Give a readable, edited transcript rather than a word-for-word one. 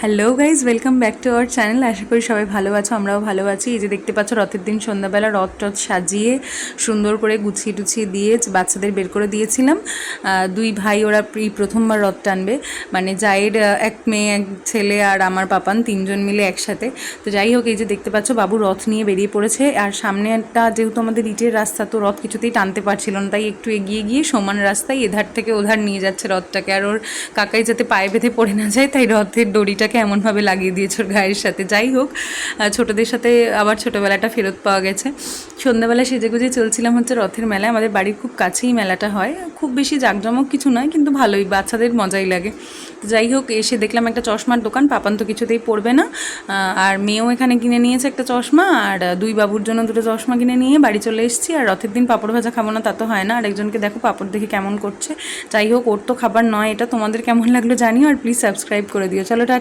Hello guys, welcome back to our channel. আশা করি সবাই ভালো আছো, আমরাও ভালো আছি। এই যে দেখতে পাচ্ছ, রথের দিন সন্ধ্যাবেলা রথ টথ সাজিয়ে সুন্দর করে গুছিয়ে টুছিয়ে দিয়ে বাচ্চাদের বের করে দিয়েছিলাম। দুই ভাই ওরা প্রথমবার রথ টানবে, মানে জায়ের এক মেয়ে এক ছেলে আর আমার পাপান তিনজন মিলে একসাথে। তো যাই হোক, এই যে দেখতে পাচ্ছ বাবু রথ নিয়ে বেরিয়ে পড়েছে। আর সামনে একটা যেহেতু আমাদের ইটের রাস্তা, তো রথ কিছুতেই টানতে পারছিল না, তাই একটু এগিয়ে গিয়ে সমান রাস্তায় এধার থেকে ওধার নিয়ে যাচ্ছে রথটাকে। আর ওর কাকাই যাতে পায়ে বেঁধে পড়ে না যায়, তাই রথের দড়িটাকে এমনভাবে লাগিয়ে দিয়েছে ওর গায়ের সাথে। যাই হোক, ছোটোদের সাথে আবার ছোটোবেলাটা ফেরত পাওয়া গেছে। সন্ধ্যাবেলা সেজেগুজে চলছিলাম হচ্ছে রথের মেলায়। আমাদের বাড়ির খুব কাছেই মেলাটা হয়, খুব বেশি জাঁকজমক কিছু নয়, কিন্তু ভালোই, বাচ্চাদের মজাই লাগে। তো যাই হোক, এসে দেখলাম একটা চশমার দোকান। পাপান তো কিছুতেই পড়বে না, আর মেয়েও এখানে কিনে নিয়েছে একটা চশমা, আর দুই বাবুর জন্য দুটো চশমা কিনে নিয়ে বাড়ি চলে এসেছি। আর রথের দিন পাঁপড় ভাজা খাবো না তা তো হয় না। আর একজনকে দেখো পাঁপড় দেখে কেমন করছে। যাই হোক, ওর তো খাবার নয় এটা। তোমাদের কেমন লাগলো জানিও, আর প্লিজ সাবস্ক্রাইব করে দিও। চলো টাটা।